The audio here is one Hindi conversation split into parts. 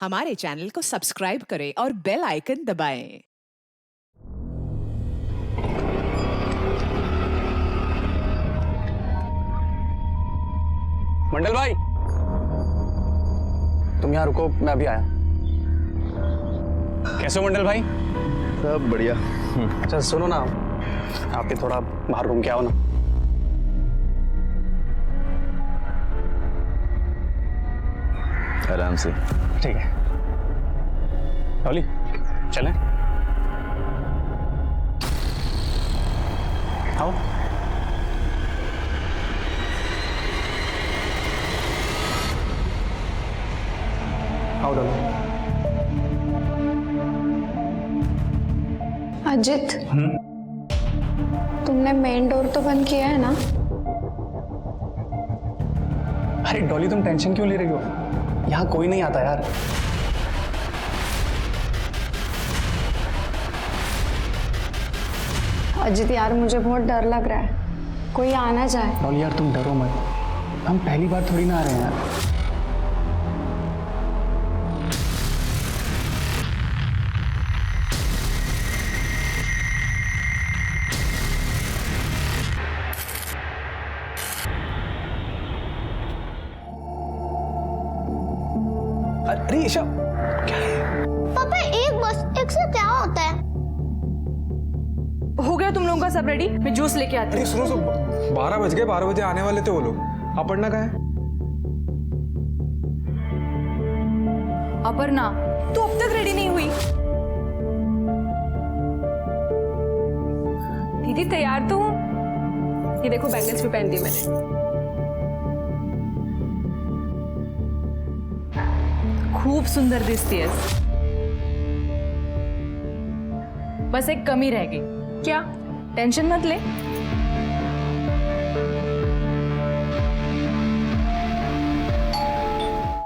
हमारे चैनल को सब्सक्राइब करें और बेल आइकन दबाएं। मंडल भाई, तुम यहाँ रुको, मैं अभी आया। कैसे हो मंडल भाई? सब बढ़िया। अच्छा सुनो ना, आप भी थोड़ा बाहर घूम के आओ ना। आराम से। ठीक है डॉली, चलें? आओ। आओ डॉली। अजित, तुमने मेन डोर तो बंद किया है ना? अरे डॉली, तुम टेंशन क्यों ले रही हो? यहाँ कोई नहीं आता यार। अजित यार, मुझे बहुत डर लग रहा है, कोई आना जाए। डॉली यार तुम डरो मत, हम पहली बार थोड़ी ना आ रहे हैं यार। अरे ईशा, क्या है? पापा एक बस एक से क्या होता है? हो गया तुम लोगों का सब रेडी? मैं जूस लेके आती हूँ। सुनो 12 बज गए, 12 बजे आने वाले थे वो लोग। अपर्णा कहाँ है? अपर्णा, तू अब तक रेडी नहीं हुई? दीदी तैयार तो हूँ। ये देखो बैंगल्स भी पहन दी मैंने। खूब सुंदर दिखती है। बस एक कमी रह गई। क्या? टेंशन मत ले।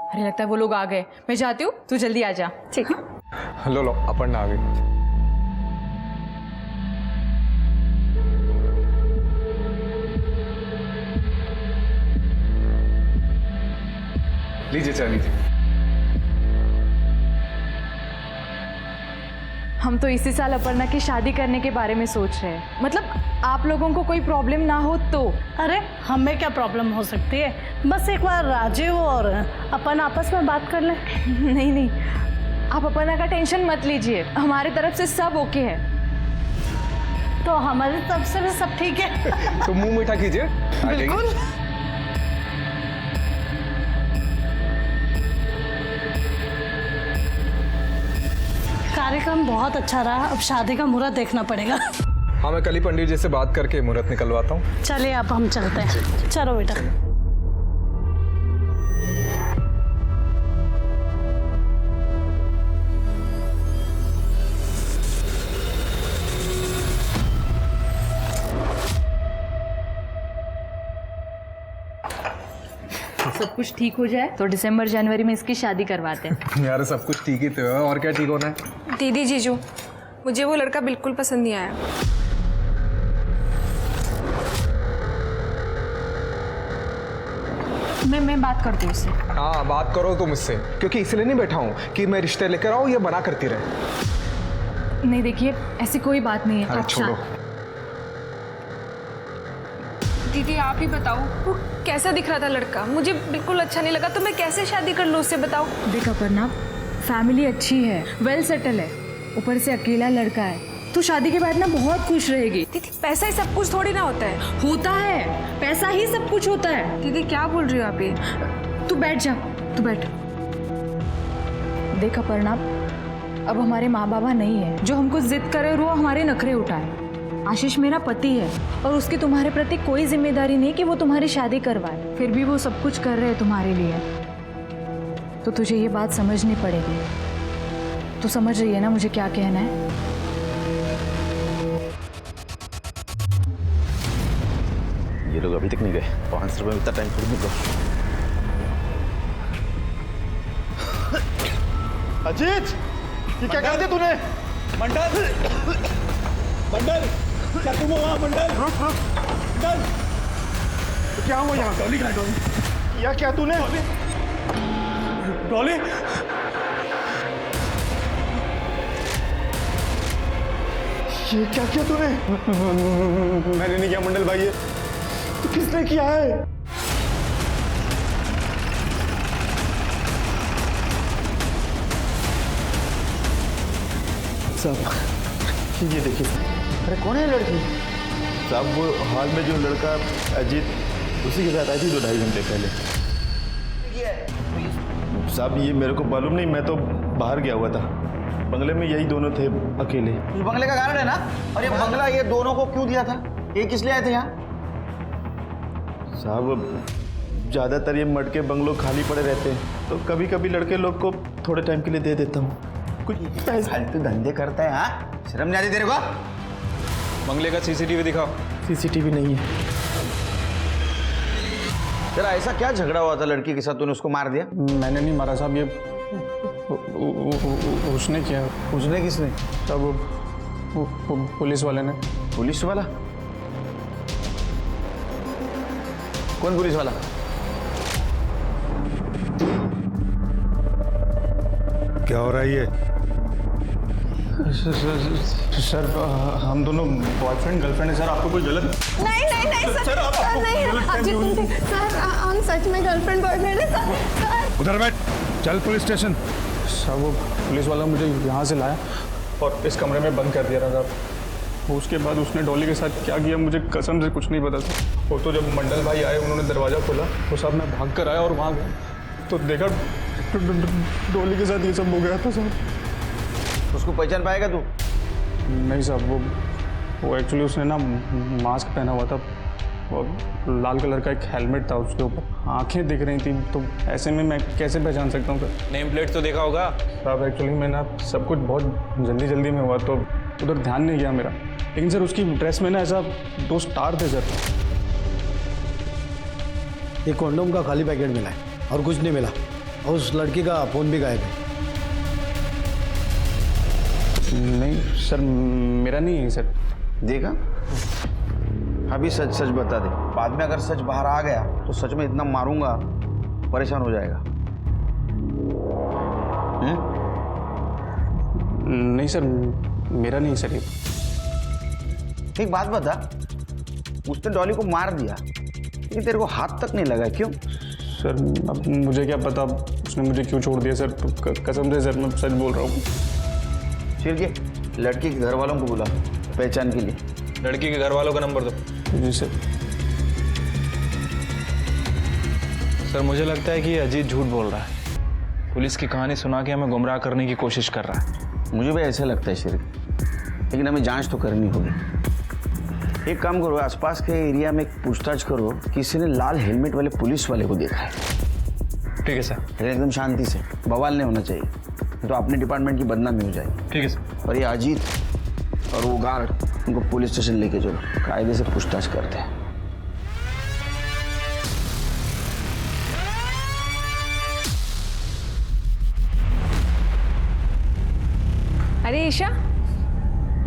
अरे लगता है वो लोग आ गए। मैं जाती हूँ, तू जल्दी आ जा। ठीक है? लो अपर्णा आ गई। लीजिए चाय लीजिए। हम तो इसी साल अपर्णा की शादी करने के बारे में सोच रहे हैं। मतलब आप लोगों को कोई प्रॉब्लम ना हो तो। अरे हमें क्या प्रॉब्लम हो सकती है? बस एक बार राजीव और अपन आपस में बात कर लें। नहीं, आप अपर्णा का टेंशन मत लीजिए, हमारी तरफ से सब ओके है। तो हमारी तरफ से भी सब ठीक है। तो मुंह मीठा कीजिए। आ जाइए। बिल्कुल। कार्यक्रम बहुत अच्छा रहा, अब शादी का मुहूर्त देखना पड़ेगा। हाँ, मैं कल ही पंडित जी से बात करके मुहूर्त निकलवाता हूँ। चलिए अब हम चलते हैं। चलो बेटा। सब कुछ ठीक हो जाए तो दिसंबर जनवरी में इसकी शादी करवाते हैं। यार सब कुछ ठीक ही तो है, और क्या ठीक होना है? दीदी जीजू, मुझे वो लड़का बिल्कुल पसंद नहीं आया। मैं बात करती हूँ उससे। हाँ बात करो तुम इससे, क्योंकि इसलिए नहीं बैठा हूँ कि मैं रिश्ते लेकर आऊँ ये बना करती रहे। नहीं देखिए, ऐसी कोई बात नहीं है। अरे आप छोड़ो। दीदी आप ही बताओ, वो कैसा दिख रहा था लड़का? मुझे बिल्कुल अच्छा नहीं लगा, तो मैं कैसे शादी कर लूँ उससे, बताओ। देख अपर्णा, फैमिली अच्छी है, वेल सेटल है, ऊपर से अकेला लड़का है। तू शादी के बाद ना बहुत खुश रहेगी। दीदी पैसा ही सब कुछ थोड़ी ना होता है। होता है, पैसा ही सब कुछ होता है। दीदी क्या बोल रही हो आप ये? तू बैठ जा, तू बैठ। देख अपर्णा, अब हमारे माँ बाबा नहीं है जो हमको जिद करे और वो हमारे नखरे उठाए। आशीष मेरा पति है और उसकी तुम्हारे प्रति कोई जिम्मेदारी नहीं कि वो तुम्हारी शादी करवाए। फिर भी वो सब कुछ कर रहे हैं तुम्हारे लिए, तो तुझे ये बात समझनी पड़ेगी। तू समझ रही है ना मुझे क्या कहना है? ये लोग अभी तक नहीं गए। 5 रुपए में इतना टाइम थोड़ी मिलता। अजीत, ये क्या कर दिया तूने? मंडल, क्या तुम हो वहाँ? मंडल रुक। मंडल, तो क्या हुआ यहाँ? डॉली कहाँ? डॉली किया क्या तूने? डॉली, ये क्या किया तूने? मैंने नहीं किया मंडल भाई, ये तो किसने किया है? साहब ये देखिए। अरे कौन है लड़की? साहब वो हाल में जो लड़का अजीत उसी के साथ आई थी 2-2.5 घंटे पहले। साहब ये मेरे को मालूम नहीं, मैं तो बाहर गया हुआ था, बंगले में यही दोनों थे अकेले। ये बंगले का कारण है ना? और ये बंगला ये दोनों को क्यों दिया था? ये किस लिए आए थे यहाँ? साहब ज़्यादातर ये मटके बंगलों खाली पड़े रहते हैं, तो कभी कभी लड़के लोग को थोड़े टाइम के लिए दे देता हूँ। कुछ फालतू धंधे करता है। हाँ, शर्म नहीं आती तेरे को? बंगले का सीसीटीवी दिखाओ। सीसीटीवी नहीं है। तेरा ऐसा क्या झगड़ा हुआ था लड़की के साथ, तूने उसको मार दिया? मैंने नहीं मारा साहब, ये उसने किया। उसने किसने? साहब पुलिस वाले ने। पुलिस वाला? कौन पुलिस वाला? क्या हो रहा है ये? सर हम दोनों बॉयफ्रेंड गर्लफ्रेंड है सर, आपको कोई गलत नहीं सर, नहीं अजीत, सर हम सच में गर्लफ्रेंड बॉयफ्रेंड है सर। उधर बैठ, चल पुलिस स्टेशन। सर वो पुलिस वाला मुझे यहाँ से लाया और इस कमरे में बंद कर दिया था साहब। उसके बाद उसने डॉली के साथ क्या किया मुझे कसम से कुछ नहीं पता था। वो तो जब मंडल भाई आए उन्होंने दरवाज़ा खोला तो साहब मैं भाग कर आया और वहाँ गया तो देखा डॉली के साथ ये सब हो गया था साहब। उसको पहचान पाएगा तू? नहीं साहब, वो एक्चुअली उसने ना मास्क पहना हुआ था और लाल कलर का एक हेलमेट था उसके ऊपर, आंखें दिख रही थी, तो ऐसे में मैं कैसे पहचान सकता हूँ सर? नेम प्लेट तो देखा होगा साहब। एक्चुअली मैं ना सब कुछ बहुत जल्दी में हुआ तो उधर ध्यान नहीं गया मेरा, लेकिन सर उसकी ड्रेस में ना ऐसा 2 स्टार थे सर। ये कॉन्डोम का खाली पैकेट मिला है और कुछ नहीं मिला, और उस लड़की का फ़ोन भी गायब है। नहीं सर, मेरा नहीं है सर। देखा, अभी सच सच बता दे, बाद में अगर सच बाहर आ गया तो सच में इतना मारूंगा परेशान हो जाएगा। नहीं सर, मेरा नहीं सर ये। एक बात बता, उसने डॉली को मार दिया लेकिन तेरे को हाथ तक नहीं लगा, क्यों? सर अब मुझे क्या पता उसने मुझे क्यों छोड़ दिया सर, कसम से सर मैं सच बोल रहा हूँ। फिर ये लड़की के घर वालों को बुला पहचान के लिए। लड़की के घर वालों का नंबर दो। जी सर। सर मुझे लगता है कि अजीत झूठ बोल रहा है, पुलिस की कहानी सुना के हमें गुमराह करने की कोशिश कर रहा है। मुझे भी ऐसा लगता है शरीफ, लेकिन हमें जांच तो करनी होगी। एक काम करो, आसपास के एरिया में पूछताछ करो, किसी ने लाल हेलमेट वाले पुलिस वाले को देखा है। ठीक है सर। लेकिन एकदम शांति से, बवाल नहीं होना चाहिए, तो अपने डिपार्टमेंट की बदनामी हो जाएगी। ठीक है सर। और ये अजीत और वो गार्ड, उनको पुलिस स्टेशन लेके चलो, कायदे से पूछताछ करते हैं। अरे ईशा,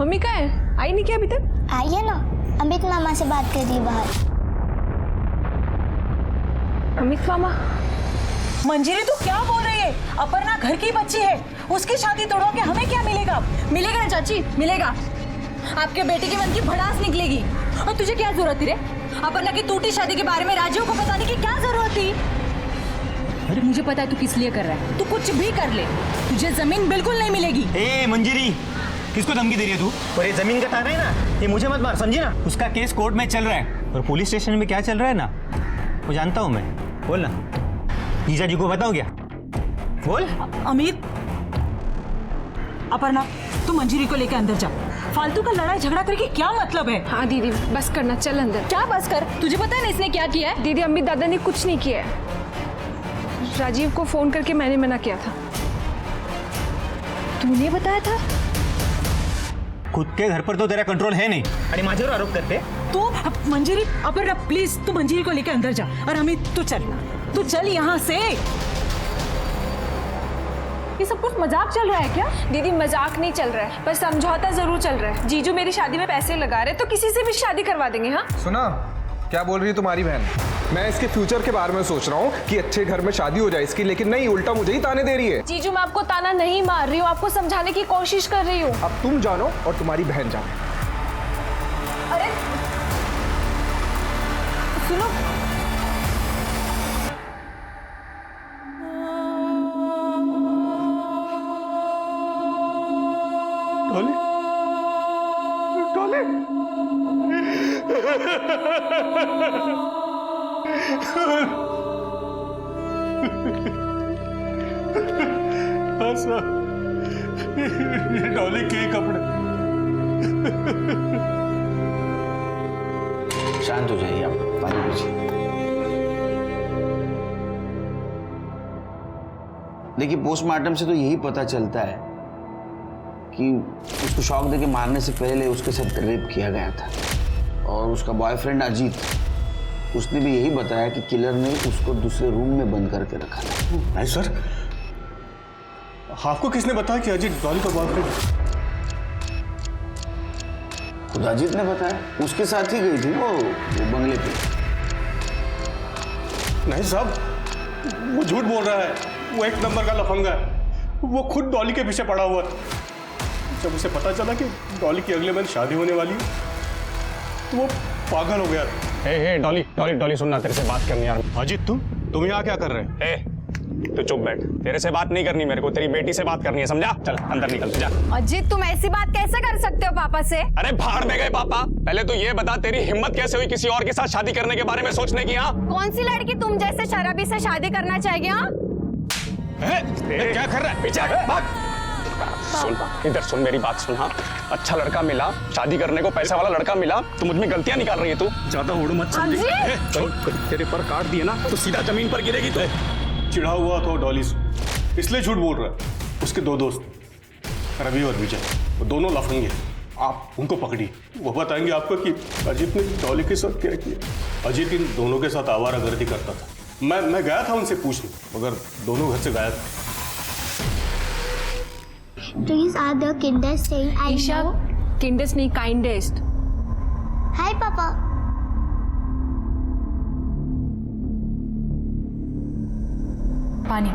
मम्मी कहाँ है? आई नहीं क्या अभी तक? आई है ना, अमित मामा से बात कर रही बाहर। अमित मामा? मंजिरी तू क्या बोल रही है? अपर्णा घर की बच्ची है, उसकी शादी तोड़ो के हमें क्या मिलेगा? मिलेगा चाची, मिलेगा। आपके बेटे के मन की भड़ास निकलेगी। और तुझे क्या जरूरत थी रे? अपर्णा की टूटी शादी के बारे में राजीव को बताने की क्या जरूरत थी? अरे मुझे पता है तू किस लिए कर रहा है, तू कुछ भी कर ले, तुझे जमीन बिल्कुल नहीं मिलेगी। ए मंजिरी, किसको धमकी दे रही है तू? और ये जमीन का थाना है ना, ये मुझे मत मार, समझी ना? उसका केस कोर्ट में चल रहा है और पुलिस स्टेशन में क्या चल रहा है ना, वो जानता हूँ मैं। बोल ना, जीजा जी को बताओ क्या? बोल। अमित, अपर्णा तू मंजिरी को लेकर अंदर जा, फालतू का लड़ाई झगड़ा करके क्या मतलब है? हाँ दीदी, बस करना, चल अंदर। क्या बस कर? तुझे पता है ना इसने क्या किया है? दीदी अमित दादा ने कुछ नहीं किया है, राजीव को फोन करके मैंने मना किया था। तूने बताया था? खुद के घर पर तो तेरा कंट्रोल है नहीं, अरे माझ्यावर आरोप करते। तू मंजिरी, अपर्णा प्लीज तू मंजिरी को लेकर अंदर जा, और अमित तू चल यहाँ से। ये सब कुछ मजाक चल रहा है क्या? दीदी मजाक नहीं चल रहा है, बस समझौता जरूर चल रहा है। जीजू मेरी शादी में पैसे लगा रहे तो किसी से भी शादी करवा देंगे। हाँ सुना क्या बोल रही है तुम्हारी बहन? मैं इसके फ्यूचर के बारे में सोच रहा हूँ कि अच्छे घर में शादी हो जाए इसकी, लेकिन नहीं, उल्टा मुझे ही ताने दे रही है। जीजू मैं आपको ताना नहीं मार रही हूँ, आपको समझाने की कोशिश कर रही हूँ। अब तुम जानो और तुम्हारी बहन जाने। डॉली डॉली ये डॉली के कपड़े। शांत हो जाइए आप, पानी पीजिए। देखिए, पोस्टमार्टम से तो यही पता चलता है कि उसको शॉक देके मारने से पहले उसके साथ रेप किया गया था। और उसका बॉयफ्रेंड अजीत, उसने भी यही बताया कि किलर ने उसको दूसरे रूम में बंद करके रखा था। नहीं सर, आपको किसने बताया कि अजीत डॉली का बॉयफ्रेंड? खुद अजीत ने बताया, उसके साथ ही गई थी वो बंगले पे। नहीं साहब, वो झूठ बोल रहा है। वो एक नंबर का लफंगा है। वो खुद डॉली के पीछे पड़ा हुआ है। जब उसे पता चला कि डॉली की अगले महीने शादी होने वाली है तो वो पागल हो गया। हे डॉली डॉली डॉली, सुनना, तेरे से बात करनी यार। अजीत तुम यहाँ क्या कर रहे हैं? तू चुप बैठ, तेरे से बात नहीं करनी मेरे को, तेरी बेटी से बात करनी है, समझा? चल अंदर निकल जा। अजीत, तुम ऐसी बात कैसे कर सकते हो पापा से? अरे भाड़ में गए पापा। पहले तो ये बता, तेरी हिम्मत कैसे हुई किसी और के साथ शादी करने के बारे में सोचने की? हाँ, कौन सी लड़की तुम जैसे शराबी से शादी करना चाहेगी? हाँ, क्या कर रहा है? पीछे भाग। सुन, इधर सुन, मेरी बात सुन। हाँ, अच्छा लड़का मिला, शादी करने को पैसा वाला लड़का मिला, तो मुझ में गलतियां निकाल रही है तू। ज्यादा होड़ मत समझ। तेरे पर काट दिए ना तो सीधा जमीन पर गिरेगी तू। चिढ़ा हुआ तो डॉली से, इसलिए झूठ बोल रहा है। उसके दो दोस्त रवि और विजय, वो दोनों लफंगे। आप उनको पकड़िए, वो बताएंगे आपको कि अजीत ने डॉली के साथ क्या किया। अजीत इन दोनों के साथ आवारागर्दी करता था। मैं गया था उनसे पूछने, मगर दोनों घर से गायब थे। These are the kindest thing I Isha, know. kindest नहीं, kindest. Hi, Papa. पानी,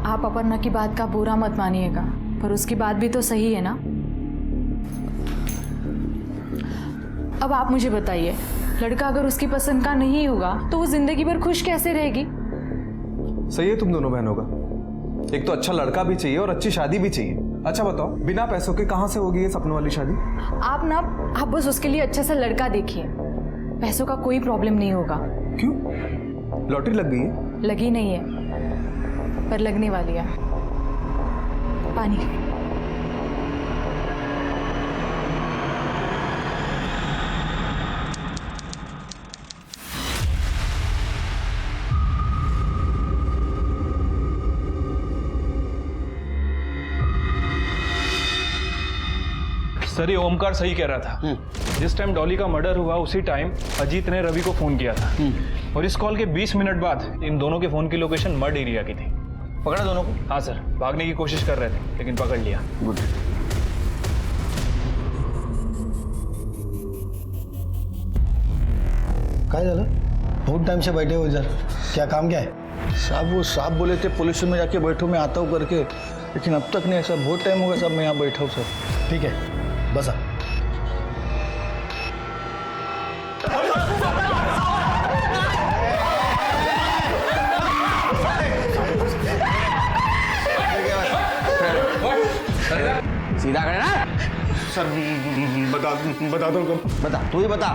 आप अपर्णा की बात का बुरा मत मानिएगा, पर उसकी बात भी तो सही है ना। अब आप मुझे बताइए, लड़का अगर उसकी पसंद का नहीं होगा तो वो जिंदगी भर खुश कैसे रहेगी? सही है तुम दोनों बहनों का। एक तो अच्छा लड़का भी चाहिए और अच्छी शादी भी चाहिए। अच्छा बताओ, बिना पैसों के कहाँ से होगी ये सपनों वाली शादी? आप बस उसके लिए अच्छा सा लड़का देखिए, पैसों का कोई प्रॉब्लम नहीं होगा। क्यों? लॉटरी लग गई है? लगी नहीं है, पर लगने वाली है। पानी। सर, ये ओमकार सही कह रहा था। जिस टाइम डॉली का मर्डर हुआ उसी टाइम अजीत ने रवि को फोन किया था, और इस कॉल के 20 मिनट बाद इन दोनों के फोन की लोकेशन मर्ड एरिया की थी। पकड़ा दोनों को? हाँ सर, भागने की कोशिश कर रहे थे लेकिन पकड़ लिया। गुड। काय झालं? बहुत टाइम से बैठे हो इधर, क्या काम क्या है? साहब वो साहब बोले थे पुलिस में जाके बैठो, मैं आता हूँ करके, लेकिन अब तक नहीं। सर बहुत टाइम हो गया साहब, मैं यहाँ बैठा हूँ सर। ठीक है, बसा। सीधा खड़े ना। सर बता दो कब? बता, तू ही बता।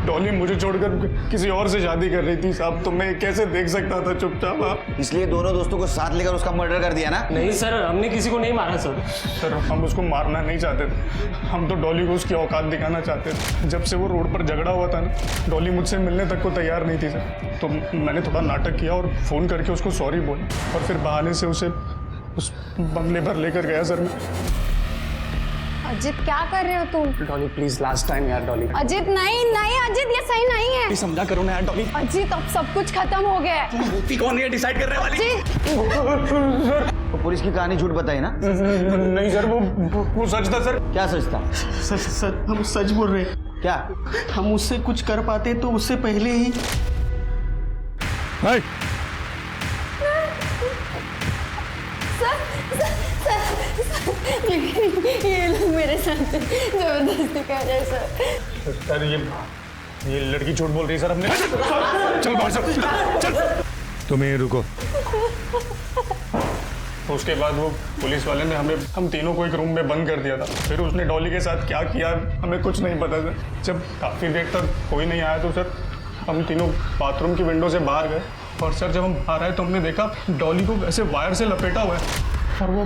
डॉली मुझे छोड़कर किसी और से शादी कर रही थी साहब, तो मैं कैसे देख सकता था चुपचाप? आप इसलिए दोनों दोस्तों को साथ लेकर उसका मर्डर कर दिया ना? नहीं सर, हमने किसी को नहीं मारा सर। सर, हम उसको मारना नहीं चाहते थे, हम तो डॉली को उसकी औकात दिखाना चाहते थे। जब से वो रोड पर झगड़ा हुआ था ना, डॉली मुझसे मिलने तक को तैयार नहीं थी सर। तो मैंने थोड़ा नाटक किया और फ़ोन करके उसको सॉरी बोला, और फिर बहाने से उसे उस बंगले पर लेकर गया सर मैं। अजीत क्या कर रहे हो तुम? डॉली प्लीज, लास्ट टाइम यार डॉली। अजीत नहीं नहीं, अजीत ये सही नहीं है। प्लीज समझा करो ना यार डॉली। अजीत अब सब कुछ खत्म हो गया है। मुफ्ती कौन है डिसाइड करने वाली? तो पुलिस की कहानी झूठ बताई ना? नहीं सर, वो सच था सर। क्या सच था? सर हम सच बोल रहे हैं। क्या? हम उससे कुछ कर पाते तो उससे पहले ही। ये लोग मेरे साथ जबरदस्ती कर रहे हैं सर। ये लड़की झूठ बोल रही है सर। हमने चल बाहर चल। तुम यहीं रुको। उसके बाद वो पुलिस वाले ने हम तीनों को एक रूम में बंद कर दिया था। फिर उसने डॉली के साथ क्या किया हमें कुछ नहीं पता सर। जब काफ़ी देर तक कोई नहीं आया तो सर हम तीनों बाथरूम की विंडो से बाहर गए और सर जब हम बाहर आए तो हमने देखा डॉली को ऐसे वायर से लपेटा हुआ है और वो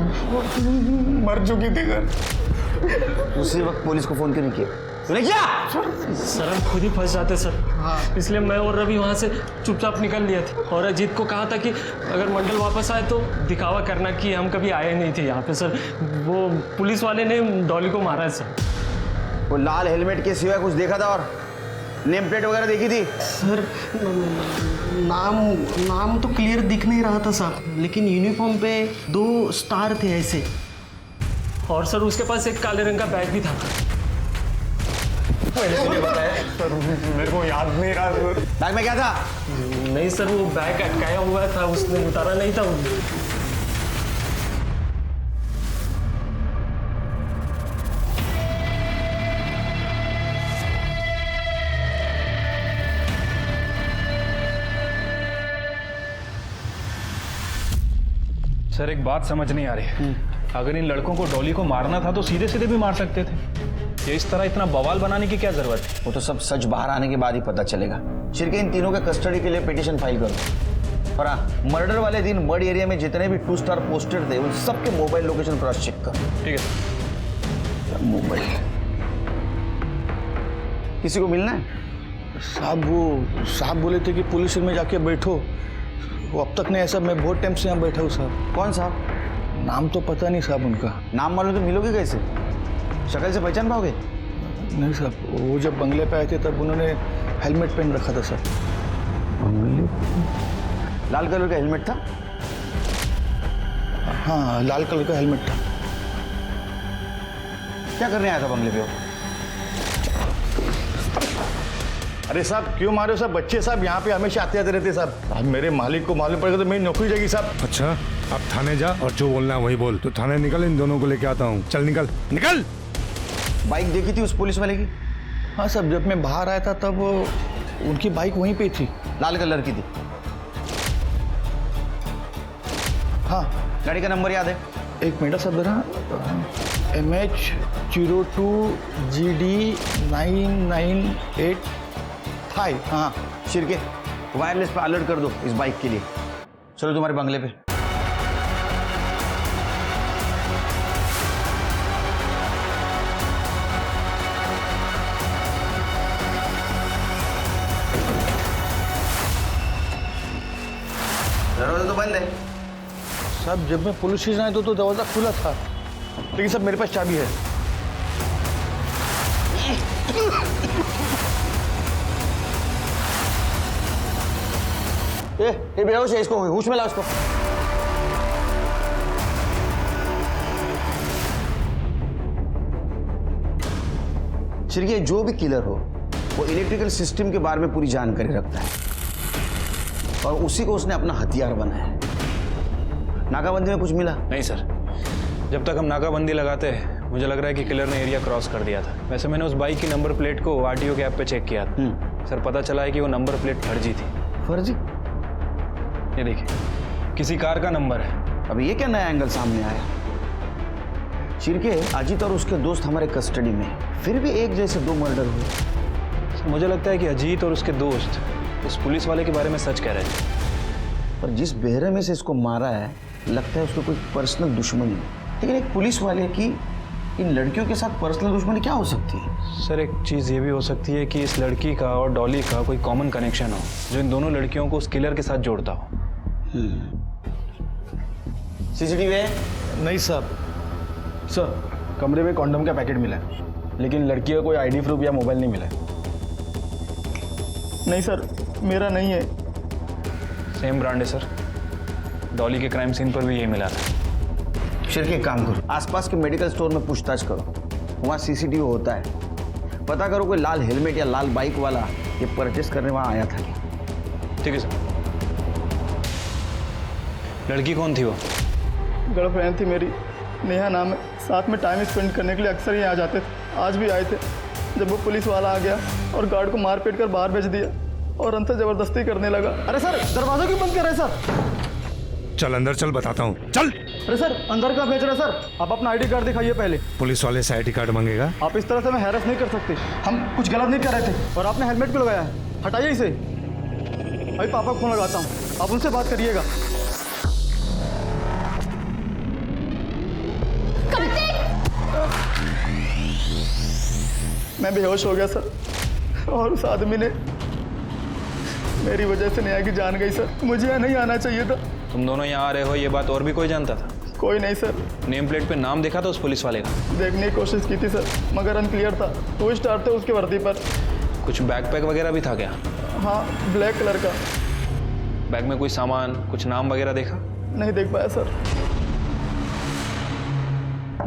मर चुकी थी सर। उसी वक्त पुलिस को फोन क्यों नहीं किया? तूने क्या? सर हम खुद ही फंस जाते सर। इसलिए मैं और रवि वहाँ से चुपचाप निकल लिए थे और अजीत को कहा था कि अगर मंडल वापस आए तो दिखावा करना कि हम कभी आए नहीं थे यहाँ पे सर। वो पुलिस वाले ने डॉली को मारा है सर। वो लाल हेलमेट के सिवाय कुछ देखा था और नेम प्लेट वगैरह देखी थी? सर नाम तो क्लियर दिख नहीं रहा था साहब, लेकिन यूनिफॉर्म पे 2 स्टार थे ऐसे। और सर उसके पास एक काले रंग का बैग भी था। मेरे को याद नहीं रहा सर। बैग में क्या था? नहीं सर वो बैग अटकाया हुआ था, उसने उतारा नहीं था। सर एक बात समझ नहीं आ रही, अगर इन लड़कों को डॉली को मारना था तो सीधे सीधे भी मार सकते थे। ये इस तरह इतना बवाल बनाने की क्या जरूरत है? वो तो सब सच बाहर आने के बाद ही पता चलेगा। शिरके इन तीनों के कस्टडी के लिए पिटीशन फाइल करो। और हाँ, मर्डर वाले दिन मर्ड एरिया में जितने भी 2 स्टार पोस्टेड थे उन सबके मोबाइल लोकेशन क्रॉस चेक करो। ठीक है। मोबाइल किसी को मिलना है? साहब वो साहब बोले थे कि पुलिस में जाके बैठो, वो अब तक नहीं है साहब। मैं बहुत टाइम से यहाँ बैठा हूँ साहब। कौन साहब? नाम तो पता नहीं साहब उनका। नाम मालूम तो मिलोगे कैसे? शक्ल से पहचान पाओगे? नहीं साहब, वो जब बंगले पे आए थे तब उन्होंने हेलमेट पहन रखा था सर। लाल कलर का हेलमेट था? हाँ लाल कलर का हेलमेट था। क्या करने आया था बंगले पे वो? अरे साहब क्यों मारे हो साहब? बच्चे साहब यहाँ पे हमेशा आते आते रहते साहब। आज मेरे मालिक को मालूम पड़ेगा तो मेरी नौकरी जाएगी साहब। अच्छा अब थाने जा और जो बोलना है वही बोल। तो थाने निकल, इन दोनों को लेके आता हूँ। चल निकल निकल। बाइक देखी थी उस पुलिस वाले की? हाँ साहब, जब मैं बाहर आया था तब उनकी बाइक वहीं पे थी। लाल कलर की थी? हाँ। गाड़ी का नंबर याद है? एक मिनट साहब जरा। MH02 GD 9985। हाँ। शिरके वायरलेस पे अलर्ट कर दो इस बाइक के लिए। चलो तुम्हारे बंगले पे। दरवाजा तो बंद है साहब। जब मैं पुलिस स्टेशन आया तो दरवाजा खुला था, लेकिन सब मेरे पास चाबी है। ये बेहोश है, इसको होश में लाओ इसको। शिरके जो भी किलर हो वो इलेक्ट्रिकल सिस्टम के बारे में पूरी जानकारी रखता है और उसी को उसने अपना हथियार बनाया है। नाकाबंदी में कुछ मिला? नहीं सर, जब तक हम नाकाबंदी लगाते हैं मुझे लग रहा है कि किलर ने एरिया क्रॉस कर दिया था। वैसे मैंने उस बाइक की नंबर प्लेट को RTO के ऐप पे चेक किया था सर। पता चला है कि वो नंबर प्लेट फर्जी थी। फर्जी? ये देखिए किसी कार का नंबर है। अब ये क्या नया एंगल सामने आया? शिरके अजीत और उसके दोस्त हमारे कस्टडी में, फिर भी एक जैसे 2 मर्डर हुए। मुझे लगता है कि अजीत और उसके दोस्त उस पुलिस वाले के बारे में सच कह रहे थे। पर जिस बेरहमी से इसको मारा है लगता है उसको कोई पर्सनल दुश्मनी है। लेकिन एक पुलिस वाले की इन लड़कियों के साथ पर्सनल दुश्मनी क्या हो सकती है? सर एक चीज़ ये भी हो सकती है कि इस लड़की का और डॉली का कोई कॉमन कनेक्शन हो जो इन दोनों लड़कियों को उस किलर के साथ जोड़ता हो। CCTV है? नहीं साहब। सर कमरे में कॉन्डम का पैकेट मिला है, लेकिन लड़की का कोई ID प्रूफ या मोबाइल नहीं मिला है। नहीं सर, मेरा नहीं है। सेम ब्रांड है सर। डॉली के क्राइम सीन पर भी यही मिला था। शिरके काम करो, आसपास के मेडिकल स्टोर में पूछताछ करो, वहाँ CCTV होता है। पता करो कोई लाल हेलमेट या लाल बाइक वाला ये परचेस करने वहाँ आया था क्या। ठीक है सर। लड़की कौन थी वो? गर्लफ्रेंड थी मेरी, नेहा नाम है। साथ में टाइम स्पेंड करने के लिए अक्सर ही आ जाते थे। आज भी आए थे। जब वो पुलिस वाला आ गया और गार्ड को मार पीट कर बाहर भेज दिया और अंतर जबरदस्ती करने लगा। अरे सर दरवाजा क्यों बंद कर रहे हैं सर? चल अंदर चल, बताता हूँ, चल। अरे सर, अंदर का भेज रहे सर, आप अपना आईडी कार्ड दिखाइए पहले। पुलिस वाले से आईडी कार्ड मांगेगा? आप इस तरह से हमें हैरेस नहीं कर सकते, हम कुछ गलत नहीं कर रहे थे। और आपने हेलमेट भी लगाया है, हटाइए इसे। अभी पापा को फोन लगाता हूँ, आप उनसे बात करिएगा। मैं बेहोश हो गया सर, और उस आदमी ने मेरी वजह से नेहा की जान गई सर। मुझे यहाँ नहीं आना चाहिए था। तुम दोनों यहाँ आ रहे हो ये बात और भी कोई जानता था? कोई नहीं सर। नेम प्लेट पे नाम देखा था उस पुलिस वाले का? देखने की कोशिश की थी सर, मगर अनक्लियर था। 2 स्टार थे उसके वर्दी पर। कुछ बैकपैक वगैरह भी था क्या? हाँ, ब्लैक कलर का। बैग में कोई सामान, कुछ नाम वगैरह देखा? नहीं देख पाया सर।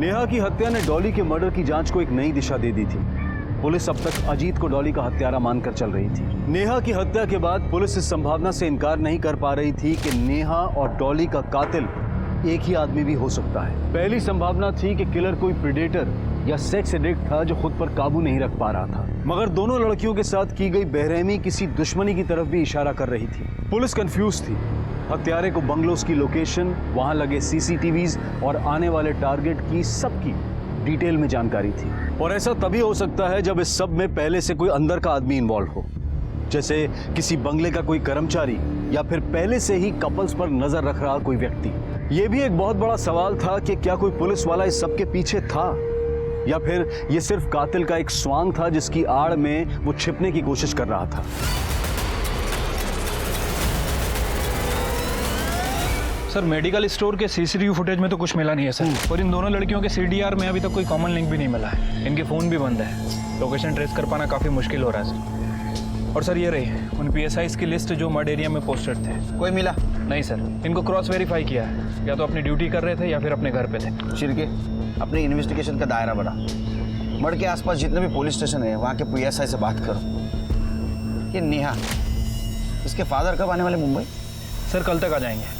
नेहा की हत्या ने डॉली के मर्डर की जांच को एक नई दिशा दे दी थी। पुलिस अब तक अजीत को डॉली का हत्यारा मानकर चल रही थी। नेहा की हत्या के बाद पुलिस इस संभावना से इनकार नहीं कर पा रही थी कि नेहा और डॉली का कातिल एक ही आदमी भी हो सकता है। पहली संभावना थी कि किलर कोई प्रेडेटर या सेक्स एडिक्ट था जो खुद पर काबू नहीं रख पा रहा था, मगर दोनों लड़कियों के साथ की गई बेरहमी किसी दुश्मनी की तरफ भी इशारा कर रही थी। पुलिस कंफ्यूज थी। हत्यारे को बंगलोज की लोकेशन, वहां लगे सीसीटीवीज और आने वाले टारगेट की सबकी डिटेल में जानकारी थी। और ऐसा तभी हो सकता है जब इस सब में पहले से कोई अंदर का आदमी इन्वॉल्व हो, जैसे किसी बंगले का कोई कर्मचारी या फिर पहले से ही कपल्स पर नजर रख रहा कोई व्यक्ति। यह भी एक बहुत बड़ा सवाल था कि क्या कोई पुलिस वाला इस सब के पीछे था, या फिर यह सिर्फ कातिल का एक स्वांग था जिसकी आड़ में वो छिपने की कोशिश कर रहा था। सर, मेडिकल स्टोर के सीसीटीवी फुटेज में तो कुछ मिला नहीं है सर, और इन दोनों लड़कियों के सीडीआर में अभी तक कोई कॉमन लिंक भी नहीं मिला है। इनके फ़ोन भी बंद है, लोकेशन ट्रेस कर पाना काफ़ी मुश्किल हो रहा है सर। और सर ये रही उन PSIs की लिस्ट जो मर्ड एरिया में पोस्टेड थे। कोई मिला? नहीं सर, इनको क्रॉस वेरीफाई किया है, या तो अपनी ड्यूटी कर रहे थे या फिर अपने घर पे थे। शिरके, अपने इन्वेस्टिगेशन का दायरा बढ़ा। मर्ड के आसपास जितने भी पुलिस स्टेशन है वहाँ के PSI से बात करो। ये नेहा, इसके फादर कब आने वाले मुंबई? सर कल तक आ जाएंगे।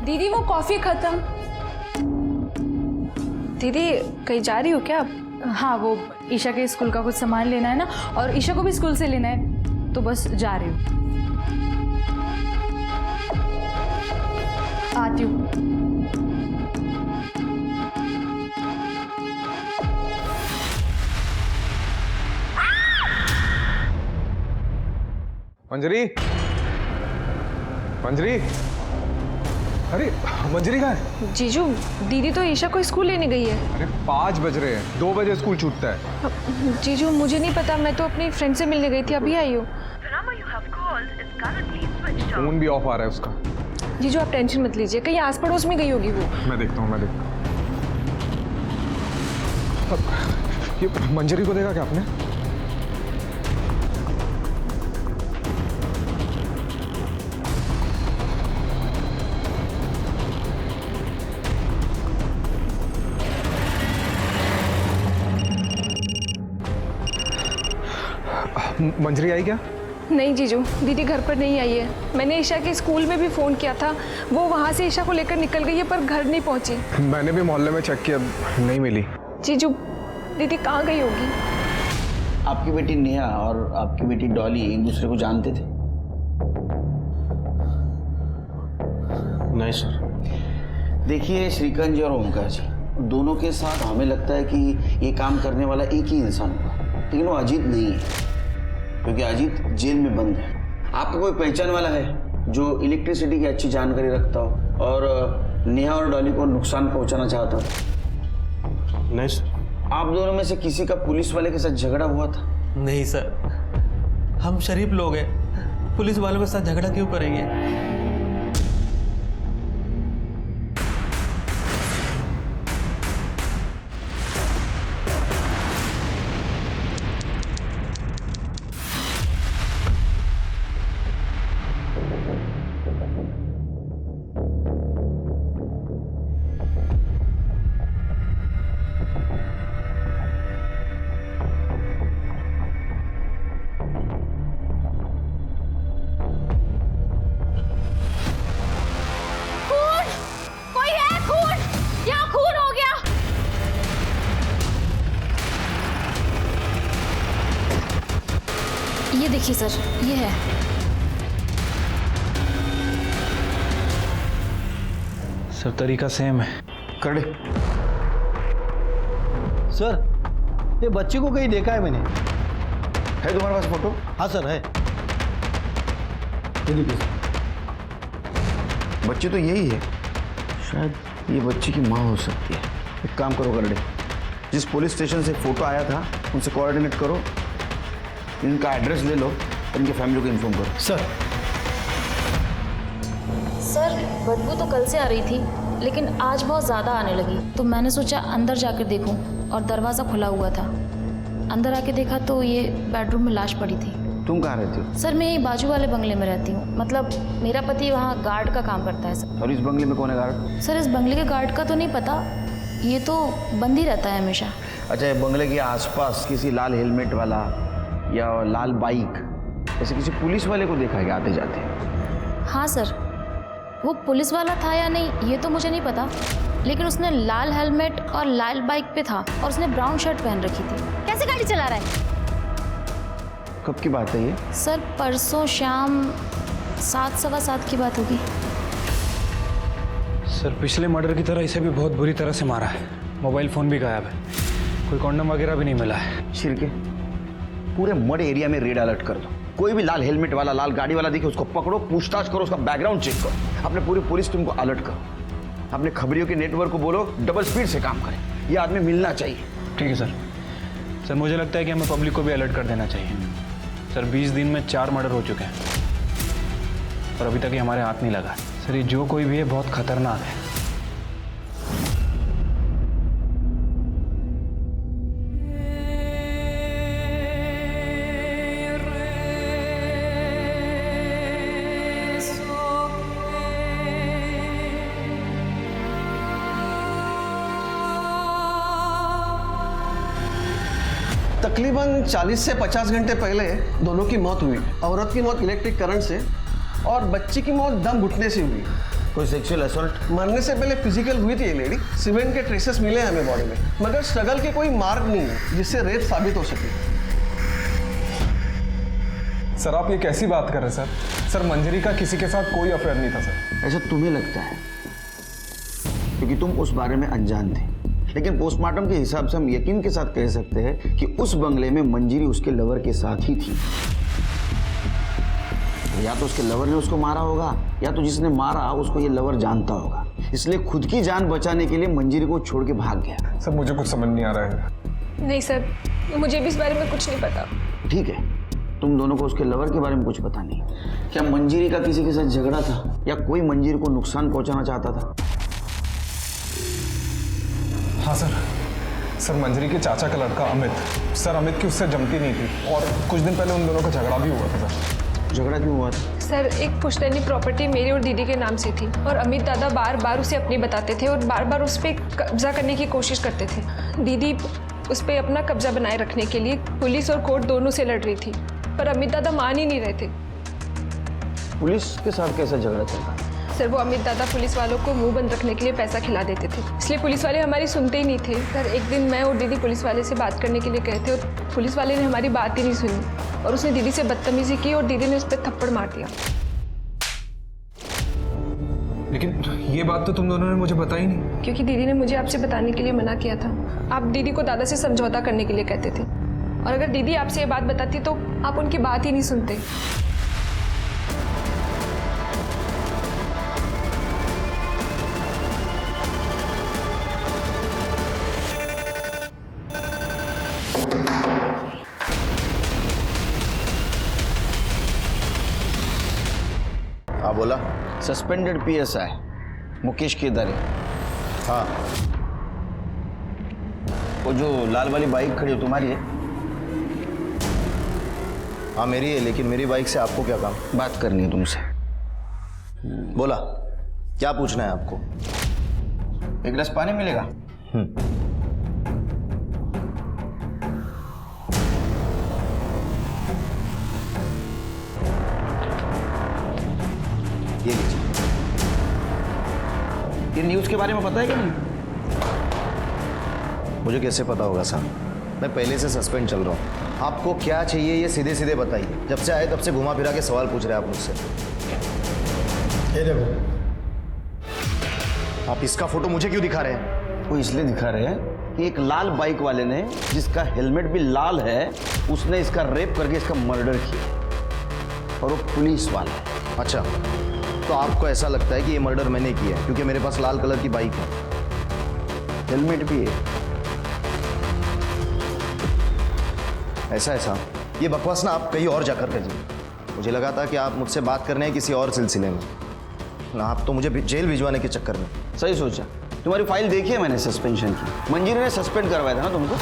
दीदी वो कॉफी खत्म। दीदी कहीं जा रही हो क्या आप? हाँ, वो ईशा के स्कूल का कुछ सामान लेना है ना, और ईशा को भी स्कूल से लेना है, तो बस जा रही हूँ। आती हूँ। मंजरी, मंजरी, अरे मंजरी कहाँ है? जीजू, दीदी तो ईशा को स्कूल लेने गई है। अरे 5 बज रहे हैं, 2 बजे स्कूल छूटता है। जीजू मुझे नहीं पता, मैं तो अपनी फ्रेंड से मिलने गई थी, अभी आई हूँ। फोन भी ऑफ आ रहा है उसका। जीजू आप टेंशन मत लीजिए, कहीं आस पड़ोस में गई होगी वो। मैं देखता हूँ। ये मंजरी को देखा क्या आपने? मंजरी आई क्या? नहीं जीजू, दीदी घर पर नहीं आई है। मैंने ईशा के स्कूल में भी फ़ोन किया था, वो वहाँ से ईशा को लेकर निकल गई है, पर घर नहीं पहुँची। मैंने भी मोहल्ले में चेक किया, नहीं मिली। जीजू दीदी कहाँ गई होगी? आपकी बेटी नेहा और आपकी बेटी डॉली एक दूसरे को जानते थे? नहीं सर। देखिए श्रीकांत जी और ओमकार जी, दोनों के साथ हमें लगता है कि ये काम करने वाला एक ही इंसान होगा, लेकिन वो अजीत नहीं है, क्योंकि अजीत जेल में बंद है। आपको कोई पहचान वाला है जो इलेक्ट्रिसिटी की अच्छी जानकारी रखता हो और नेहा और डॉली को नुकसान पहुंचाना चाहता हो? नहीं सर। आप दोनों में से किसी का पुलिस वाले के साथ झगड़ा हुआ था? नहीं सर, हम शरीफ लोग हैं, पुलिस वालों के साथ झगड़ा क्यों करेंगे? देखिए सर, ये है। सर तरीका सेम है। कर दे। सर ये बच्ची को कहीं देखा है मैंने। है तुम्हारे पास फोटो? हाँ सर है। ये देखिए बच्ची तो यही है, शायद ये बच्ची की माँ हो सकती है। एक काम करो करडे, जिस पुलिस स्टेशन से फोटो आया था उनसे कोऑर्डिनेट करो, इनका एड्रेस ले लो और इनके फैमिली को इन्फॉर्म करो। सर बदबू तो कल से आ रही थी, लेकिन आज बहुत ज़्यादा आने लगी, तो मैंने सोचा अंदर जाकर देखूं, और दरवाज़ा खुला हुआ था। अंदर आके देखा तो ये बेडरूम में लाश पड़ी थी। तुम कहाँ रहती हो? सर मैं यही बाजू वाले बंगले में रहती हूँ, मतलब मेरा पति वहाँ गार्ड का काम करता है सर। और इस बंगले में कौन है गार्ड? सर इस बंगले के गार्ड का तो नहीं पता, ये तो बंद ही रहता है हमेशा। अच्छा, ये बंगले के आसपास किसी लाल हेलमेट वाला या लाल बाइक ऐसे किसी पुलिस वाले को देखा है आते जाते? हाँ सर, वो पुलिस वाला था या नहीं ये तो मुझे नहीं पता, लेकिन उसने लाल हेलमेट और लाल बाइक पे था और उसने ब्राउन शर्ट पहन रखी थी। कैसे गाड़ी चला रहा है? कब की बात है ये? सर परसों शाम 7:15 की बात होगी। सर पिछले मर्डर की तरह इसे भी बहुत बुरी तरह से मारा है। मोबाइल फ़ोन भी गायब है, कोई कॉन्डम वगैरह भी नहीं मिला है। छिड़के पूरे मड एरिया में रेड अलर्ट कर दो। कोई भी लाल हेलमेट वाला, लाल गाड़ी वाला दिखे उसको पकड़ो, पूछताछ करो, उसका बैकग्राउंड चेक करो। अपने पूरी पुलिस टीम को अलर्ट करो, अपने खबरियों के नेटवर्क को बोलो डबल स्पीड से काम करें। ये आदमी मिलना चाहिए। ठीक है सर। सर मुझे लगता है कि हमें पब्लिक को भी अलर्ट कर देना चाहिए। सर 20 दिन में 4 मर्डर हो चुके हैं और अभी तक ये हमारे हाथ नहीं लगा। सर ये जो कोई भी है बहुत खतरनाक है। तकरीबन 40 से 50 घंटे पहले दोनों की मौत हुई। औरत की मौत इलेक्ट्रिक करंट से और बच्ची की मौत दम घुटने से हुई। कोई सेक्सुअल असॉल्ट? मरने से पहले फिजिकल हुई थी ये लेडी। सीमेंट के ट्रेसेस मिले हैं हमें बॉडी में, मगर स्ट्रगल के कोई मार्ग नहीं है जिससे रेप साबित हो सके। सर आप ये कैसी बात कर रहे हैं सर? सर मंजरी का किसी के साथ कोई अफेयर नहीं था सर। ऐसा तुम्हें लगता है क्योंकि तुम उस बारे में अनजान थे, लेकिन पोस्टमार्टम के हिसाब से हम यकीन के साथ कह सकते हैं कि उस बंगले में मंजरी उसके लवर के साथ ही थी। या तो उसके लवर ने उसको मारा होगा या तो जिसने मारा उसको ये लवर जानता होगा, इसलिए खुद की जान बचाने के लिए मंजरी को छोड़ के भाग गया। सर मुझे कुछ समझ नहीं आ रहा है। नहीं सर, मुझे भी इस बारे में कुछ नहीं पता। ठीक है, तुम दोनों को उसके लवर के बारे में कुछ पता नहीं। क्या मंजरी का किसी के साथ झगड़ा था या कोई मंजरी को नुकसान पहुंचाना चाहता था? हाँ सर मंजरी के चाचा का लड़का अमित। सर अमित की उससे जमती नहीं थी और कुछ दिन पहले उन दोनों का झगड़ा भी हुआ था सर। झगड़ा क्यों हुआ था? सर एक पुश्तैनी प्रॉपर्टी मेरी और दीदी के नाम से थी और अमित दादा बार बार उसे अपनी बताते थे और बार बार उस पर कब्जा करने की कोशिश करते थे। दीदी उस पर अपना कब्जा बनाए रखने के लिए पुलिस और कोर्ट दोनों से लड़ रही थी, पर अमित दादा मान ही नहीं रहे थे। पुलिस के साथ कैसा झगड़ा चलता? सर वो अमित दादा पुलिस वालों को मुंह बंद रखने के लिए पैसा खिला देते थे, इसलिए पुलिस वाले हमारी सुनते ही नहीं थे। सर एक दिन मैं और दीदी पुलिस वाले से बात करने के लिए गए थे और पुलिस वाले ने हमारी बात ही नहीं सुनी और उसने दीदी से बदतमीजी की और दीदी ने उस पर थप्पड़ मार दिया। लेकिन ये बात तो तुम दोनों ने मुझे बताई नहीं। क्योंकि दीदी ने मुझे आपसे बताने के लिए मना किया था। आप दीदी को दादा से समझौता करने के लिए कहते थे और अगर दीदी आपसे ये बात बताती तो आप उनकी बात ही नहीं सुनते। हाँ बोला। Suspended PSI Mukesh Kedari. हाँ वो जो लाल वाली बाइक खड़ी हो तुम्हारी है? हाँ मेरी है, लेकिन मेरी बाइक से आपको क्या काम? बात करनी है तुमसे। बोला, क्या पूछना है आपको? एक गिलास पानी मिलेगा? ये लीजिए। ये न्यूज़ के बारे में पता है कि नहीं? मुझे कैसे पता होगा साहब, मैं पहले से सस्पेंड चल रहा हूँ। आपको क्या चाहिए ये सीधे सीधे बताइए। जब से आए तब से घुमा फिरा के सवाल पूछ रहे हैं आप मुझसे। ये देखो, आप इसका फोटो मुझे क्यों दिखा रहे हैं? वो इसलिए दिखा रहे हैं कि एक लाल बाइक वाले ने, जिसका हेलमेट भी लाल है, उसने इसका रेप करके इसका मर्डर किया और वो पुलिस वाला है। अच्छा, तो आपको ऐसा लगता है कि ये मर्डर मैंने किया है क्योंकि मेरे पास लाल कलर की बाइक है, हेलमेट भी है। ऐसा ये बकवास ना आप कहीं और जाकर करिए। मुझे लगा था कि आप मुझसे बात करने हैं किसी और सिलसिले में, ना आप तो मुझे जेल भिजवाने के चक्कर में। सही सोचा। तुम्हारी फाइल देखी है मैंने सस्पेंशन की। मंजीरी ने सस्पेंड करवाया था ना तुमको,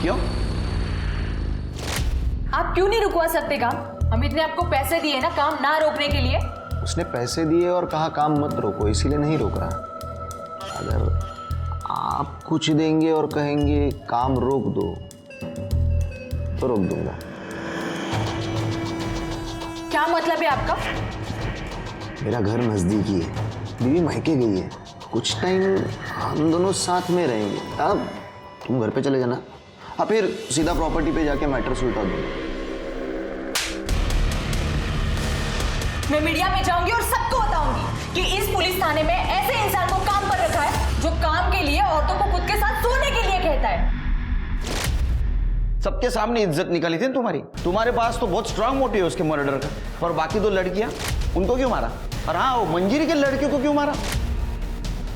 क्यों? आप क्यों नहीं रुकवा सकते काम? अमित ने आपको पैसे दिए ना काम ना रोकने के लिए। उसने पैसे दिए और कहा काम मत रोको, इसीलिए नहीं रोक रहा। अगर आप कुछ देंगे और कहेंगे काम रोक दो तो रोक दूंगा। क्या मतलब है आपका? मेरा घर नजदीकी है, बीवी मायके गई है, कुछ टाइम हम दोनों साथ में रहेंगे। अब तुम घर पे चले जाना, और फिर सीधा प्रॉपर्टी पे जाके मैटर सुलझा दूंगा। मैं मीडिया में जाऊंगी और सबको बताऊंगी कि इस पुलिस थाने में ऐसे इंसान को काम पर रखा है जो काम के लिए औरतों को खुद के साथ सोने के लिए कहता है। सबके सामने इज्जत निकाली थी तुम्हारी। तुम्हारे पास तो बहुत स्ट्रांग मोटिव है उसके मर्डर का, और बाकी दो लड़कियां, उनको क्यों मारा? और हाँ, वो मंजीरी के लड़कियों को क्यों मारा?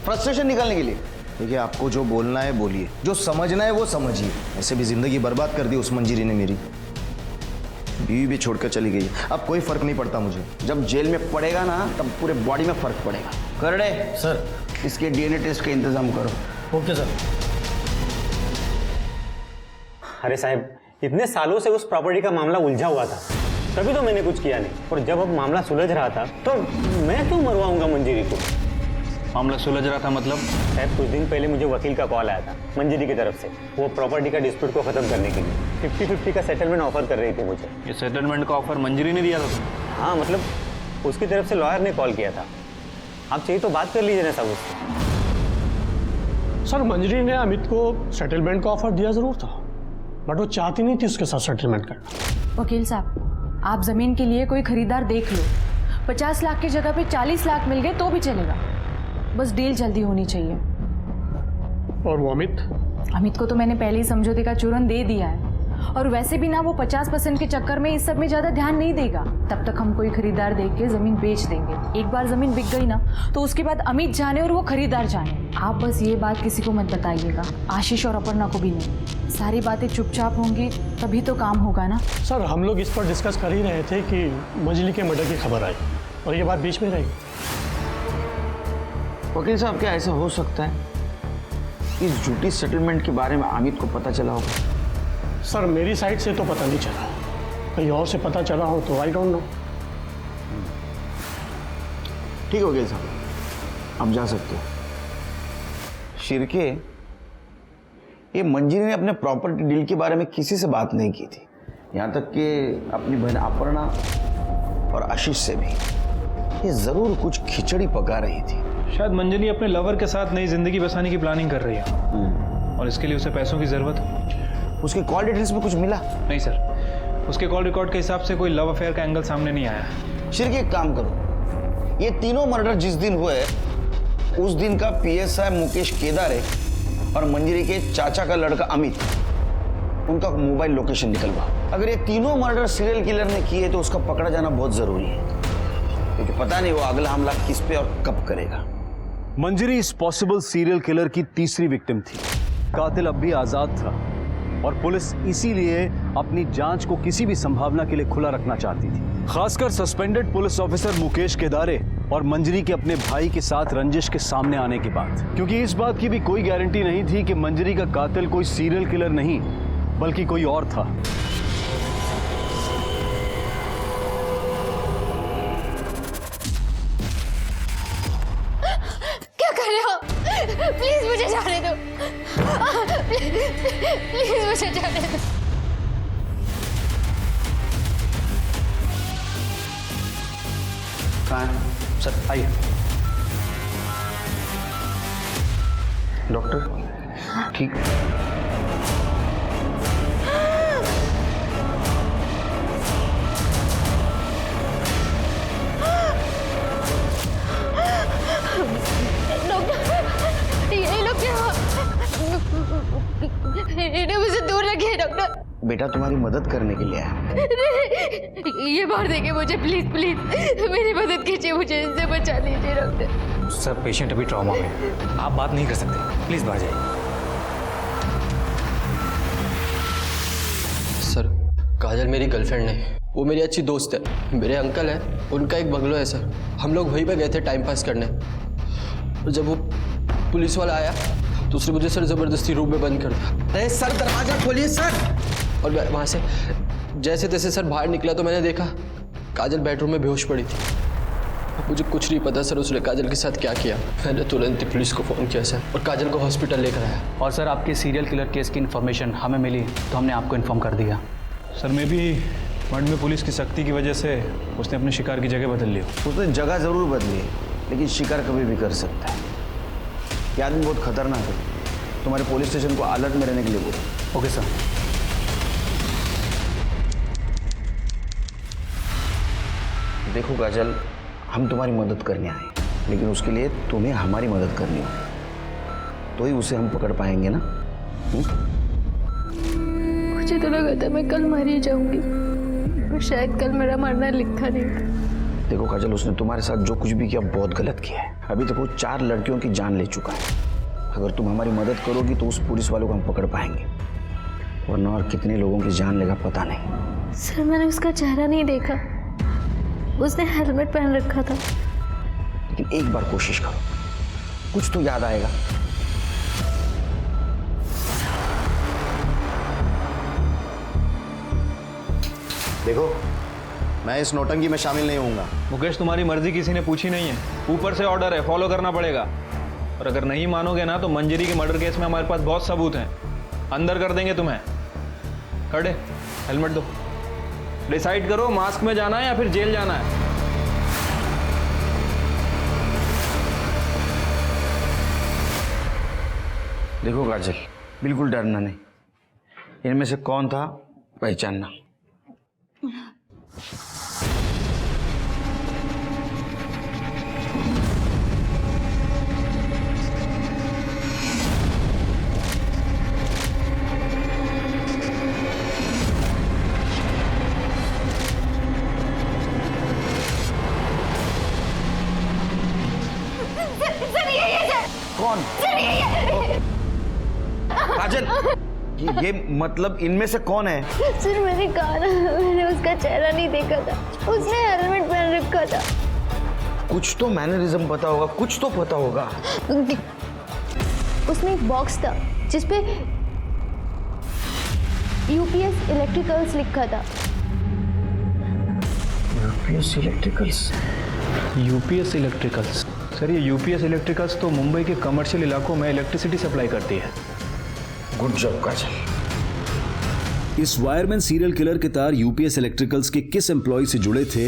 फ्रस्ट्रेशन निकालने के लिए। देखिए, आपको जो बोलना है बोलिए, जो समझना है वो समझिए। ऐसे भी जिंदगी बर्बाद कर दी उस मंजीरी ने मेरी। बीवी भी छोड़कर चली गई, अब कोई फर्क नहीं पड़ता मुझे। जब जेल में पड़ेगा ना तब पूरे बॉडी में फर्क पड़ेगा। करड़े सर, इसके डीएनए टेस्ट का इंतजाम करो। Okay sir. अरे साहब, इतने सालों से उस प्रॉपर्टी का मामला उलझा हुआ था, तभी तो मैंने कुछ किया नहीं। और जब अब मामला सुलझ रहा था तो मैं क्यों मरवाऊंगा मंजीरी को? मामला सुलझ रहा था मतलब? साहब, कुछ दिन पहले मुझे वकील का कॉल आया था मंजीरी की तरफ से, वो प्रॉपर्टी का डिस्प्यूट को खत्म करने के लिए 50-50 का सेटलमेंट ऑफर कर रही थी मुझे। ये सेटलमेंट का ऑफर मंजीरी ने दिया था? हाँ, मतलब उसकी तरफ से लॉयर ने कॉल किया था। आप चाहिए तो बात कर लीजिए ना साहब उससे। सर, मंजरी ने अमित को सेटलमेंट का ऑफर दिया जरूर था, बट वो चाहती नहीं थी उसके साथ सेटलमेंट करना। वकील साहब, आप जमीन के लिए कोई खरीदार देख लो। 50 लाख की जगह पे 40 लाख मिल गए तो भी चलेगा, बस डील जल्दी होनी चाहिए। और वो अमित को तो मैंने पहले ही समझौते का चूरन दे दिया है, और वैसे भी ना वो 50% के चक्कर में इस सब में ज्यादा ध्यान नहीं देगा। तब तक हम कोई खरीदार देख के जमीन बेच देंगे। एक बार जमीन बिक गई ना तो उसके बाद अमित जाने और वो खरीदार जाने। आप बस ये बात किसी को मत बताइएगा, आशीष और अपर्णा को भी नहीं। सारी बातें चुपचाप होंगी तभी तो काम होगा ना। सर, हम लोग इस पर डिस्कस कर ही रहे थे कि मंजली के मर्डर की खबर आई और ये बात बीच में रही। वकील साहब, क्या ऐसा हो सकता है इस झूठी सेटलमेंट के बारे में अमित को पता चला होगा? सर, मेरी साइड से तो पता नहीं चला, कहीं और से पता चला हो तो आई डोंट नो। ठीक है वकील साहब, आप जा सकते हो। शिरके, ये मंजीरी ने अपने प्रॉपर्टी डील के बारे में किसी से बात नहीं की थी, यहाँ तक कि अपनी बहन अपर्णा और आशीष से भी। ये जरूर कुछ खिचड़ी पका रही थी। शायद मंजली अपने लवर के साथ नई जिंदगी बसाने की प्लानिंग कर रही है और इसके लिए उसे पैसों की जरूरत है। उसके कॉल डिटेल्स में कुछ मिला? नहीं सर, उसके कॉल रिकॉर्ड के हिसाब से कोई लव अफेयर का एंगल सामने नहीं आया। शिरके, एक काम करो, ये तीनों मर्डर जिस दिन हुए उस दिन का पीएसआई मुकेश केदारे और मंजरी के चाचा का लड़का अमित, उनका मोबाइल लोकेशन निकलवा। अगर ये तीनों मर्डर सीरियल किलर ने किए तो उसका पकड़ा जाना बहुत जरूरी है, क्योंकि पता नहीं वो अगला हमला किस पे और कब करेगा। मंजरी इस पॉसिबल सीरियल किलर की तीसरी विक्टिम थी। कातिल अब भी आजाद था और पुलिस इसीलिए अपनी जांच को किसी भी संभावना के लिए खुला रखना चाहती थी, खासकर सस्पेंडेड पुलिस ऑफिसर मुकेश केदारे और मंजरी के अपने भाई के साथ रंजिश के सामने आने के बाद, क्योंकि इस बात की भी कोई गारंटी नहीं थी कि मंजरी का कातिल कोई सीरियल किलर नहीं बल्कि कोई और था। क्या कर रहे हो? प्लीज मुझे जाने दो, प्लीज मुझे जाने दो। कहाँ है? सर आइए। डॉक्टर ठीक? बेटा तुम्हारी मदद करने के लिए आया। ये बाहर देखे मुझे, प्लीज प्लीज मेरी मदद कीजिए, मुझे इनसे बचा लीजिए डॉक्टर। सर पेशेंट अभी ट्रॉमा में है, आप बात नहीं कर सकते, प्लीज बाहर जाइए। सर काजल मेरी गर्लफ्रेंड नहीं, वो मेरी अच्छी दोस्त है। मेरे अंकल है, उनका एक बंगलो है सर, हम लोग वहीं पे गए थे टाइम पास करने। और जब वो पुलिस वाला आया तो उसने मुझे सर ज़बरदस्ती रूम में बंद कर दिया। अरे सर दरवाजा खोलिए सर। और मैं वहाँ से जैसे तैसे सर बाहर निकला तो मैंने देखा काजल बेडरूम में बेहोश पड़ी थी। मुझे कुछ नहीं पता सर उसने काजल के साथ क्या किया। मैंने तुरंत ही पुलिस को फ़ोन किया सर और काजल को हॉस्पिटल लेकर आया। और सर आपके सीरियल किलर केस की इन्फॉर्मेशन हमें मिली तो हमने आपको इन्फॉर्म कर दिया। सर मैं भी मर्ड में पुलिस की सख्ती की वजह से उसने अपने शिकार की जगह बदल ली। उसने जगह ज़रूर बदली है, लेकिन शिकार कभी भी कर सकता है। ये आदमी बहुत खतरनाक है, तुम्हारे पुलिस स्टेशन को अलर्ट में रहने के लिए बोलो। Okay sir. देखो काजल, हम तुम्हारी मदद करने आए, लेकिन उसके लिए तुम्हें हमारी मदद करनी होगी, तो ही उसे हम पकड़ पाएंगे ना। मुझे तो लगा था मैं कल मारी जाऊंगी, पर शायद कल मेरा मरना लिखा नहीं था। देखो काजल, उसने तुम्हारे साथ जो कुछ भी किया बहुत गलत किया है। अभी तक वो 4 लड़कियों की जान ले चुका है। अगर तुम हमारी मदद करोगी तो उस पुलिस वालों को हम पकड़ पाएंगे, वरना और कितने लोगों की जान लेगा पता नहीं। सर मैंने उसका चेहरा नहीं देखा, उसने हेलमेट पहन रखा था। लेकिन एक बार कोशिश करो, कुछ तो याद आएगा। देखो, मैं इस नौटंकी में शामिल नहीं होऊंगा। मुकेश तुम्हारी मर्जी किसी ने पूछी नहीं है, ऊपर से ऑर्डर है, फॉलो करना पड़ेगा। और अगर नहीं मानोगे ना तो मंजरी के मर्डर केस में हमारे पास बहुत सबूत हैं, अंदर कर देंगे तुम्हें। खड़े, हेलमेट दो। डिसाइड करो मास्क में जाना है या फिर जेल जाना है। देखो काजल, बिल्कुल डरना नहीं, इनमें से कौन था पहचानना। कौन? काजल, ये मतलब इनमें से कौन है? सर मैंने कहा ना, मैंने उसका चेहरा नहीं देखा था, उसने हेलमेट पहन रखा था। कुछ तो मैनरिज्म पता होगा, कुछ तो पता होगा। उसमें एक बॉक्स था जिसपे यूपीएस इलेक्ट्रिकल्स लिखा था। UPS electricals? UPS electricals? Sir ये यूपीएस इलेक्ट्रिकल्स तो मुंबई के कमर्शियल इलाकों में इलेक्ट्रिसिटी सप्लाई करती है। गुड जॉब काजल। इस वायरमैन सीरियल किलर के तार यूपीएस इलेक्ट्रिकल्स के किस एम्प्लॉय से जुड़े थे,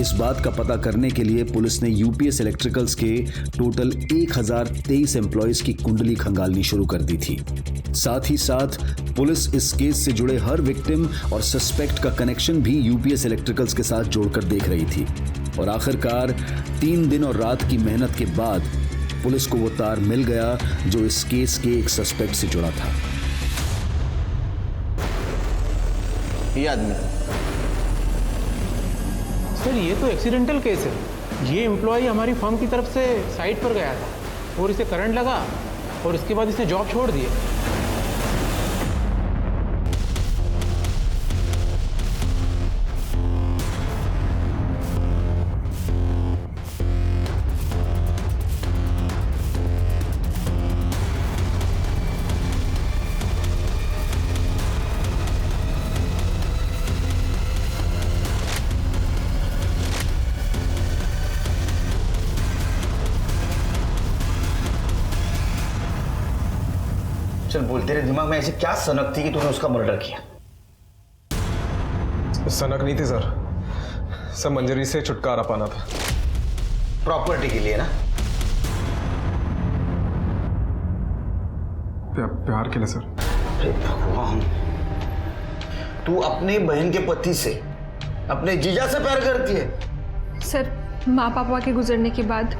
इस बात का पता करने के लिए पुलिस ने यूपीएस इलेक्ट्रिकल्स के टोटल 1023 एम्प्लॉयज की कुंडली खंगालनी शुरू कर दी थी। साथ ही साथ पुलिस इस केस से जुड़े हर विक्टिम और सस्पेक्ट का कनेक्शन भी यूपीएस इलेक्ट्रिकल्स के साथ जोड़कर देख रही थी। और आखिरकार 3 दिन और रात की मेहनत के बाद पुलिस को वो तार मिल गया जो इस केस के एक सस्पेक्ट से जुड़ा था। ये आदमी? सर ये तो एक्सीडेंटल केस है। ये एम्प्लॉय हमारी फर्म की तरफ से साइट पर गया था और इसे करंट लगा और इसके बाद इसने जॉब छोड़ दी। चल बोल, तेरे दिमाग में ऐसी क्या सनक थी कि तूने उसका मर्डर किया? सनक नहीं थी सर, सब मंजरी से छुटकारा पाना था। प्रॉपर्टी के लिए ना? प्यार के लिए सर। अरे भगवान, तू अपने बहन के पति से, अपने जीजा से प्यार करती है? सर माँ पापा के गुजरने के बाद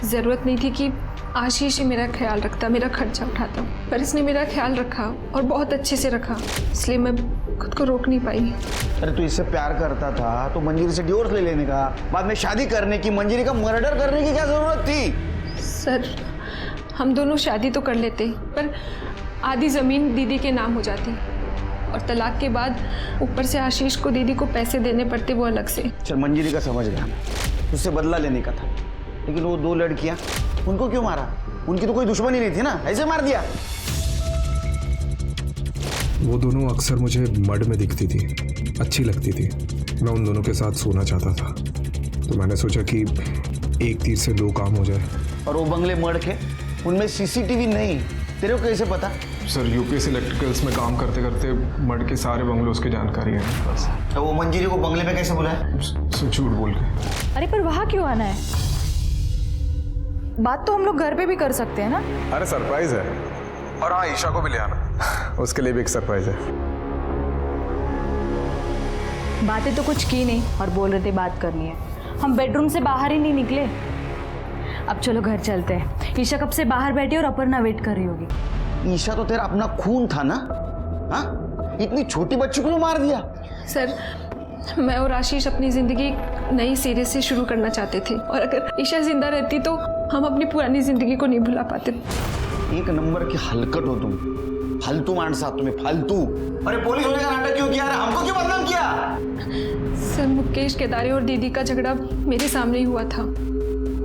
ज़रूरत नहीं थी कि आशीष ही मेरा ख्याल रखता, मेरा खर्चा उठाता, पर इसने मेरा ख्याल रखा और बहुत अच्छे से रखा, इसलिए मैं खुद को रोक नहीं पाई। अरे तू इससे प्यार करता था तो मंजिरी से डिवोर्स ले लेने का, बाद में शादी करने की, मंजिरी का मर्डर करने की क्या जरूरत थी? सर, हम दोनों शादी तो कर लेते, पर आधी ज़मीन दीदी के नाम हो जाती और तलाक के बाद ऊपर से आशीष को दीदी को पैसे देने पड़ते, वो अलग से। चल मंजिरी का समझ गया, उससे बदला लेने का था, लेकिन वो 2 लड़कियां, उनको क्यों मारा? उनकी तो कोई दुश्मनी नहीं थी ना, ऐसे मार दिया। वो दोनों अक्सर मुझे मड में दिखती थी, अच्छी लगती थी। मैं उन दोनों के साथ सोना चाहता था, तो मैंने सोचा कि एक तीर से 2 काम हो जाए। और वो बंगले मड के, उनमें सीसीटीवी नहीं, तेरे को कैसे पता? सर, यूपीएस इलेक्ट्रिकल्स में काम करते करते मड के सारे बंगलों की जानकारी है मेरे पास। तो वो मंजिरी को बंगले में कैसे बुलाया? झूठ बोल के। अरे पर वहाँ क्यों आना है? बात तो हम लोग घर पे भी कर सकते हैं ना। अरे सरप्राइज है, और हाँ ईशा को भी ले आना, उसके लिए भी एक सरप्राइज है। बातें तो कुछ की नहीं और बोल रहे थे बात करनी है। हम बेडरूम से बाहर ही नहीं निकले। अब चलो घर चलते हैं। ईशा कब से बाहर बैठी और अपर्णा वेट कर रही होगी। ईशा तो तेरा अपना खून था ना, हाँ? इतनी छोटी बच्ची को मार दिया। सर, मैं और आशीष अपनी ज़िंदगी नई सिरे से शुरू करना चाहते थे, और अगर ईशा जिंदा रहती तो हम अपनी पुरानी ज़िंदगी को नहीं भुला पाते। एक नंबर की हलकट हो तुम, फालतू मानसा तुम्हें, फालतू। अरे पुलिस होने का नाटक क्यों किया? हमको क्यों बदनाम किया? सर, मुकेश केदारे और दीदी का झगड़ा मेरे सामने ही हुआ था,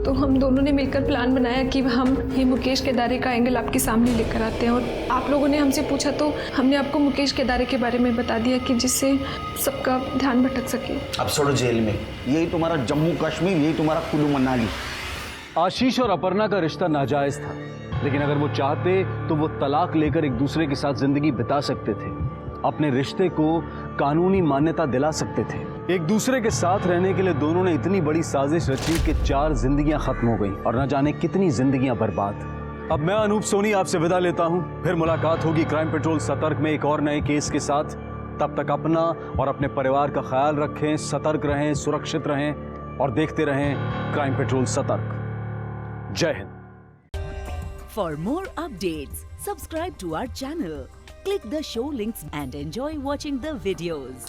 तो हम दोनों ने मिलकर प्लान बनाया कि हम ये मुकेश केदारे का एंगल आपके सामने लेकर आते हैं, और आप लोगों ने हमसे पूछा तो हमने आपको मुकेश केदारे के बारे में बता दिया कि जिससे सबका ध्यान भटक सके। अब छोड़ो जेल में, यही तुम्हारा जम्मू कश्मीर, यही तुम्हारा कुल्लू मनाली। आशीष और अपर्णा का रिश्ता नाजायज था, लेकिन अगर वो चाहते तो वो तलाक लेकर एक दूसरे के साथ जिंदगी बिता सकते थे, अपने रिश्ते को कानूनी मान्यता दिला सकते थे। एक दूसरे के साथ रहने के लिए दोनों ने इतनी बड़ी साजिश रची कि 4 जिंदगियां खत्म हो गई और न जाने कितनी जिंदगियां बर्बाद। अब मैं अनूप सोनी आपसे विदा लेता हूं, फिर मुलाकात होगी क्राइम पेट्रोल सतर्क में एक और नए केस के साथ। तब तक अपना और अपने परिवार का ख्याल रखें, सतर्क रहें, सुरक्षित रहें और देखते रहें क्राइम पेट्रोल सतर्क। जय Hind. For more updates, subscribe to our channel, click the show links and enjoy watching the videos.